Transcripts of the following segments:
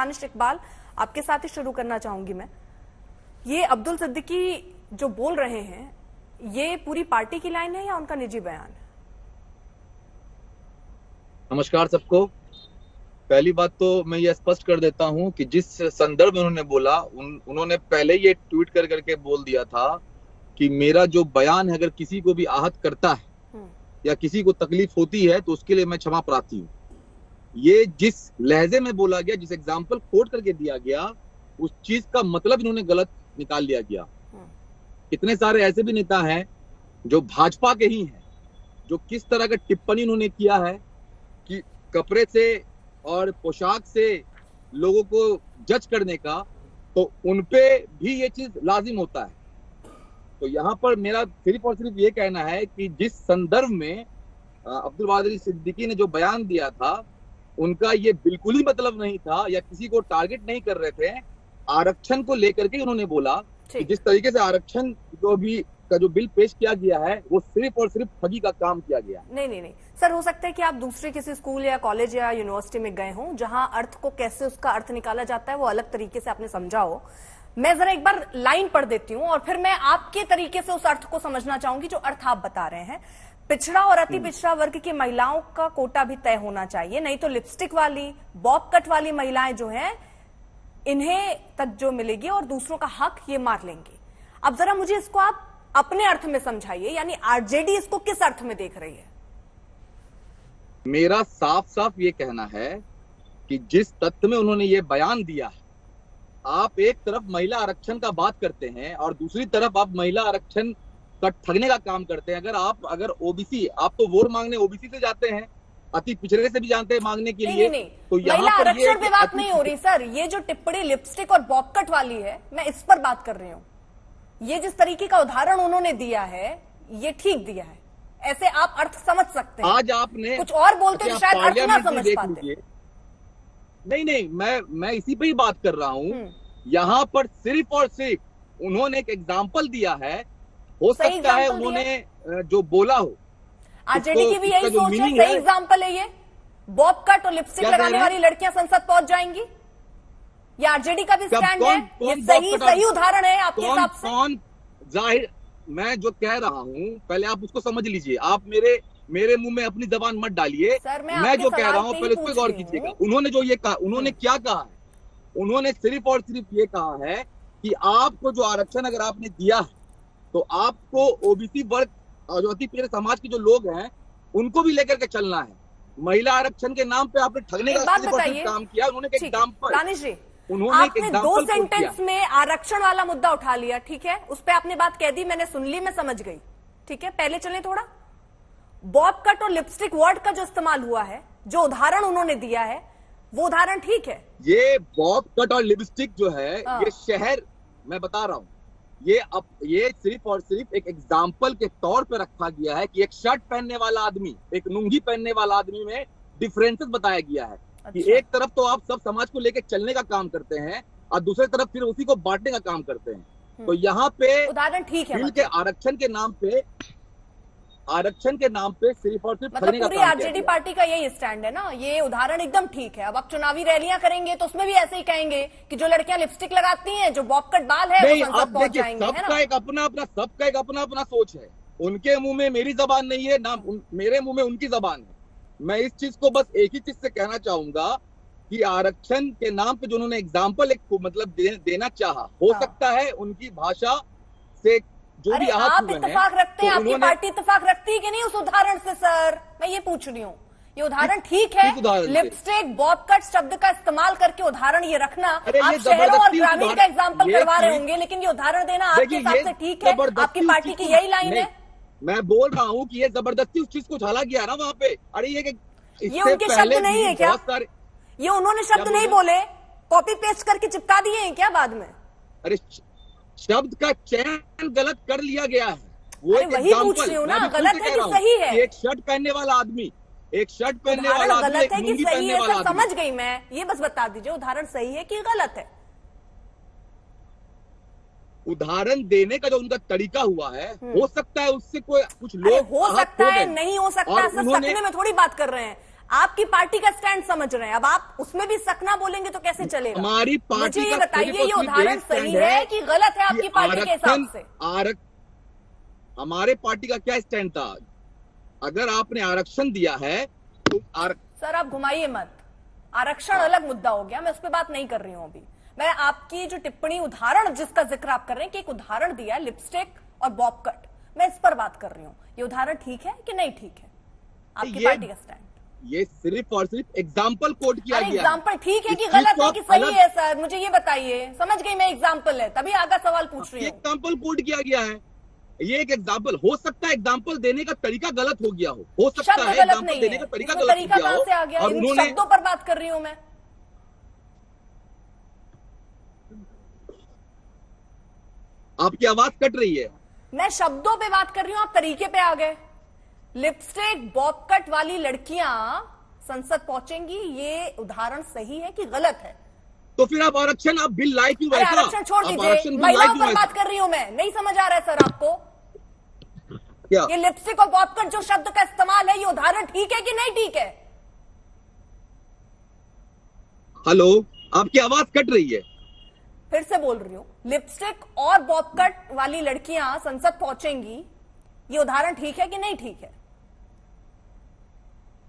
दानिश इकबाल, आपके साथ ही शुरू करना चाहूंगी मैं। ये अब्दुल सिद्दीकी जो बोल रहे हैं, ये पूरी पार्टी की लाइन है या उनका निजी बयान है? नमस्कार सबको। पहली बात तो मैं ये स्पष्ट कर देता हूं कि जिस संदर्भ में उन्होंने बोला, उन्होंने पहले ये ट्वीट कर करके बोल दिया था कि मेरा जो बयान है अगर किसी को भी आहत करता है या किसी को तकलीफ होती है तो उसके लिए मैं क्षमा प्रार्थी हूँ। ये जिस लहजे में बोला गया, जिस एग्जाम्पल कोट करके दिया गया, उस चीज का मतलब इन्होंने गलत निकाल लिया गया। कितने सारे ऐसे भी नेता हैं जो भाजपा के ही हैं, जो किस तरह का टिप्पणी उन्होंने किया है कि कपड़े से और पोशाक से लोगों को जज करने का, तो उनपे भी ये चीज लाजिम होता है। तो यहाँ पर मेरा सिर्फ और सिर्फ ये कहना है कि जिस संदर्भ में अब्दुल बारी सिद्दीकी ने जो बयान दिया था, उनका ये बिल्कुल ही मतलब नहीं था या किसी को टारगेट नहीं कर रहे थे। आरक्षण को लेकर के उन्होंने बोला कि जिस तरीके से आरक्षण जो बिल पेश किया गया है वो सिर्फ और सिर्फ ठगी का काम किया गया। नहीं सर, हो सकता है कि आप दूसरे किसी स्कूल या कॉलेज या यूनिवर्सिटी में गए हों जहां अर्थ को कैसे उसका अर्थ निकाला जाता है वो अलग तरीके से आपने समझा हो। मैं जरा एक बार लाइन पढ़ देती हूँ और फिर मैं आपके तरीके से उस अर्थ को समझना चाहूंगी जो अर्थ आप बता रहे हैं। पिछड़ा और अति पिछड़ा वर्ग की महिलाओं का कोटा भी तय होना चाहिए, नहीं तो लिपस्टिक वाली, बॉब कट वाली महिलाएं जो हैं इन्हें तक जो मिलेगी और दूसरों का हक ये मार लेंगी। अब जरा मुझे इसको आप अपने अर्थ में समझाइए, यानी आरजेडी इसको किस अर्थ में देख रही है? मेरा साफ साफ ये कहना है कि जिस तथ्य में उन्होंने ये बयान दिया है, आप एक तरफ महिला आरक्षण का बात करते हैं और दूसरी तरफ आप महिला आरक्षण का ठगने का काम करते हैं। अगर ओबीसी, आप तो वोट मांगने ओबीसी से जाते हैं, अति पिछड़े से भी जानते हैं मांगने के लिए। नहीं, तो महिला आरक्षण पे बात नहीं हो रही सर। ये जो टिप्पणी लिपस्टिक और बॉबकट वाली है, मैं इस पर बात कर रही हूँ। ये जिस तरीके का उदाहरण उन्होंने दिया है, ये ठीक दिया है, ऐसे आप अर्थ समझ सकते हैं। आज आपने कुछ और बोलते तो शायद अर्थ ना समझ पाते। नहीं, मैं इसी पे ही बात कर रहा हूँ। यहाँ पर सिर्फ और सिर्फ उन्होंने एक एग्जाम्पल दिया है। हो सकता है उन्होंने जो बोला हो, आरजेडी की भी यही सोच है। सही एग्जाम्पल है ये। बॉब कट और लिपस्टिक लगाने वाली लड़कियां संसद पहुंच जाएंगी, ये आरजेडी का भी स्टैंड है। ये सही उदाहरण है आपके हिसाब से? कौन जाहिर, मैं जो कह रहा हूँ पहले आप उसको समझ लीजिए। आप मेरे मुंह में अपनी जबान मत डालिए। मैं जो कह रहा हूँ पहले उसको गौर कीजिएगा। उन्होंने जो ये कहा, उन्होंने क्या कहा है? उन्होंने सिर्फ और सिर्फ ये कहा है कि आपको जो आरक्षण अगर आपने दिया है तो आपको ओबीसी वर्ग और जो अति पिछड़े समाज के जो लोग हैं उनको भी लेकर के चलना है। महिला आरक्षण के नाम पे आपने ठगने का काम किया। उन्होंने एक एग्जाम्पल, आपने 2 सेंटेंस में आरक्षण वाला मुद्दा उठा लिया, ठीक है, उस पर आपने बात कह दी, मैंने सुन ली, मैं समझ गई, ठीक है। पहले चलें थोड़ा। बॉब कट और लिपस्टिक वर्ड का जो इस्तेमाल हुआ है, जो उदाहरण उन्होंने दिया है, वो उदाहरण ठीक है। ये बॉब कट और लिपस्टिक जो है, ये शहर, मैं बता रहा हूँ, ये सिर्फ और सिर्फ एक एग्जाम्पल के तौर पे रखा गया है कि एक शर्ट पहनने वाला आदमी, एक लुंगी पहनने वाला आदमी में डिफरेंसेस बताया गया है। अच्छा। कि एक तरफ तो आप सब समाज को लेकर चलने का काम करते हैं और दूसरी तरफ फिर उसी को बांटने का काम करते हैं। तो यहाँ पे उदाहरण ठीक है, बिल के आरक्षण के नाम पे सिर्फ और सिर्फ मतलब पूरी आरजेडी पार्टी का यही स्टैंड है ना। ये उदाहरण एकदम ठीक है। अब आप चुनावी रैलियां करेंगे तो उसमें भी ऐसे ही कहेंगे कि जो लड़कियां लिपस्टिक लगाती हैं, जो बॉबकट बाल है, वो संसद पहुंच जाएंगे, है ना? सबका एक अपना अपना सोच है। उनके मुंह में मेरी जबान नहीं है ना, मेरे मुंह में उनकी जबान है। मैं इस चीज को बस एक ही चीज से कहना चाहूंगा कि आरक्षण के नाम पे जो उन्होंने एग्जाम्पल एक मतलब देना चाहा, हो सकता है उनकी भाषा से जो भी आप इत्तेफाक रखते हैं, आपकी पार्टी इत्तेफाक रखती है कि नहीं उस उदाहरण से? सर, मैं ये पूछ रही हूँ। ये उदाहरण ठीक है, लिपस्टिक बॉबकट शब्द का इस्तेमाल करके उदाहरण ये रखना। आप शहरों और ग्रामीण का एग्जाम्पल करवा रहे होंगे, लेकिन ये उदाहरण देना आपके हिसाब से ठीक है? आपकी पार्टी की यही लाइन है? मैं बोल रहा हूँ कि ये जबरदस्ती उस चीज को झाला गया ना वहाँ पे। अरे ये उनके शब्द नहीं है क्या? ये उन्होंने शब्द नहीं बोले, कॉपी पेस्ट करके चिपका दिए हैं क्या बाद में? अरे शब्द का चयन गलत कर लिया गया है। वो वही पूछ रही हूँ ना, गलत है कि सही है? एक शर्ट पहनने वाला आदमी, गलत है कि सही है? सर समझ गई मैं, ये बस बता दीजिए उदाहरण सही है कि गलत है? उदाहरण देने का जो उनका तरीका हुआ है, हो सकता है उससे कुछ लोग हो सकता है, नहीं हो सकता है, सकने में थोड़ी बात कर रहे हैं। आपकी पार्टी का स्टैंड समझ रहे हैं, अब आप उसमें भी सक ना बोलेंगे तो कैसे चलेगा? हमारी पार्टी मुझे ये का बताइए, सिर्फ ये और सिर्फ उदाहरण यही सही स्टैंड है कि गलत है आपकी कि पार्टी के हिसाब से? हमारे पार्टी का क्या स्टैंड था? अगर आपने आरक्षण दिया है तो सर आप घुमाइए मत, आरक्षण अलग मुद्दा हो गया, मैं उस पर बात नहीं कर रही हूं अभी। मैं आपकी जो टिप्पणी, उदाहरण जिसका जिक्र आप कर रहे हैं कि एक उदाहरण दिया है लिपस्टिक और बॉब कट, मैं इस पर बात कर रही हूं। ये उदाहरण ठीक है कि नहीं ठीक है आपकी पार्टी का स्टैंड? ये सिर्फ और सिर्फ एग्जाम्पल कोट किया गया है। एग्जाम्पल ठीक है कि इस गलत चीज है को कि सही अलग- है सर, मुझे ये बताइए। समझ गई मैं, एग्जाम्पल है तभी आगे सवाल पूछ रही हूँ। एग्जाम्पल कोट किया गया है, ये एक एग्जाम्पल हो सकता है, एग्जाम्पल देने का तरीका गलत हो गया हो सकता शब्द है गलत एग्जाम्पल नहीं देने है, का तरीका इसमें गलत तरीका हो गया कहां से आ गया? हो और इन उन्होंने शब्दों पर बात कर रही हूं मैं। आपकी आवाज कट रही है। मैं शब्दों पे बात कर रही हूं, आप तरीके पे आ गए। लिपस्टिक बॉब कट वाली लड़कियां संसद पहुंचेंगी, ये उदाहरण सही है कि गलत है? तो फिर आप आरक्षण, आप बिल लाए क्यों अरे ऐसा? आरक्षण छोड़ आप दीजिए, आरक्षण बिल लाए महिलाओं क्यों पर ऐसा? बात कर रही हूं मैं। नहीं समझ आ रहा है सर आपको? क्या ये लिपस्टिक और बॉब कट जो शब्द का इस्तेमाल है, ये उदाहरण ठीक है कि नहीं ठीक है? हेलो, आपकी आवाज कट रही है। फिर से बोल रही हूं, लिपस्टिक और बॉब कट वाली लड़कियां संसद पहुंचेंगी, ये उदाहरण ठीक है कि नहीं ठीक है?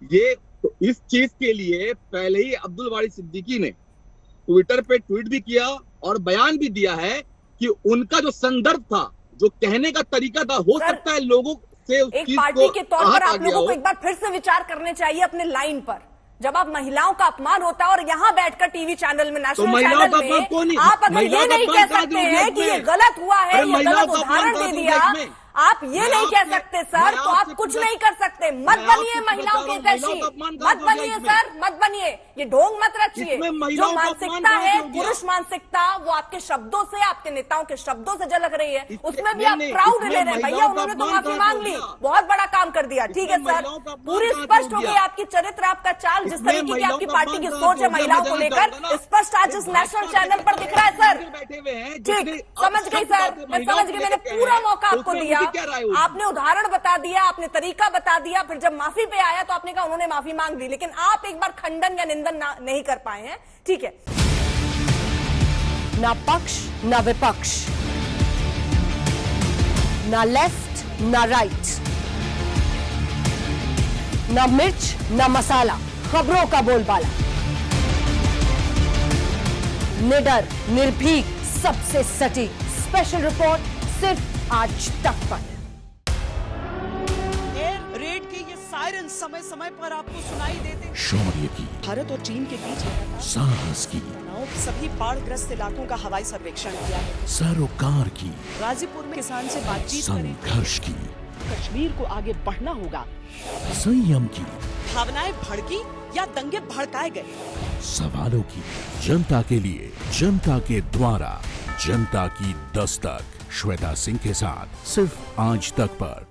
ये तो इस चीज के लिए पहले ही अब्दुल वारी सिद्दीकी ने ट्विटर पे ट्वीट भी किया और बयान भी दिया है कि उनका जो संदर्भ था, जो कहने का तरीका था, हो सर, सकता है लोगों से उस एक चीज पार्टी को के तौर पर आहत आ आप गया लोगों हो। को एक बार फिर से विचार करने चाहिए अपने लाइन पर। जब आप महिलाओं का अपमान होता है और यहां बैठकर टीवी चैनल में, नेशनल महिलाओं चैनल का अपमान क्यों में नहीं? आप अगर महिलाओं ये का नहीं अपमान कह कहाँ सकते किया हैं कि इसमें? ये गलत हुआ है, अरे ये महिलाओं गलत का अपमान उदाहरण कहाँ दे किया दिया, इसमें? आप ये नहीं कह सकते सर, तो आप कुछ नहीं कर सकते। मत बनिए महिलाओं के हितैषी, मत बनिए सर, मत बनिए, ये ढोंग मत रचिए। इसमें जो महिलाओं का मानसिकता अपमान है, कहाँ हो गया? पुरुष मानसिकता, वो आपके शब्दों से, आपके नेताओं के शब्दों से झलक रही है, उसमें भी नहीं, आप नहीं, प्राउड इसमें ले रहे हैं। भैया महिलाओं का उन्होंने तो अपमान माफी कहाँ मांग हो ली, गया? बहुत बड़ा काम कर दिया, ठीक है इसमें सर, महिलाओं का अपमान पूरी कहाँ स्पष्ट हो हो गई गया? आपकी चरित्र, आपका चाल, जिस इसमें तरीके की महिलाओं आपकी का पार्टी की अपमान सोच है कहाँ हो गया? महिलाओं को मैं लेकर, जानना चाहूंगा ना। स्पष्ट आज इस नेशनल चैनल पर दिख रहा है सर। बैठे हुए हैं, ठीक, समझ गई सर, मैं समझ गई, मैंने पूरा मौका आपको दिया, आपने उदाहरण बता दिया, आपने तरीका बता दिया, फिर जब माफी पे आया तो आपने कहा उन्होंने माफी मांग ली, लेकिन आप एक बार खंडन या निंदन नहीं कर पाए हैं, ठीक है? ना पक्ष ना विपक्ष, ना लेफ्ट ना राइट, ना मिर्च ना मसाला, खबरों का बोलबाला, निडर निर्भीक सबसे सटीक स्पेशल रिपोर्ट सिर्फ आज तक पर। एयर रेड के ये सायरन समय समय पर आपको सुनाई देते हैं। शौर्य की, भारत और चीन के बीच लगातार साहस की, तनाव के सभी बाढ़ग्रस्त इलाकों का हवाई सर्वेक्षण किया है। सरोकार की, गाजीपुर में किसान से बातचीत करें। संघर्ष की, कश्मीर को आगे बढ़ना होगा। संयम की, भावनाएं भड़की या दंगे भड़काए गए, सवालों की, जनता के लिए, जनता के द्वारा, जनता की दस्तक। श्वेता सिंह के साथ सिर्फ आज तक पर।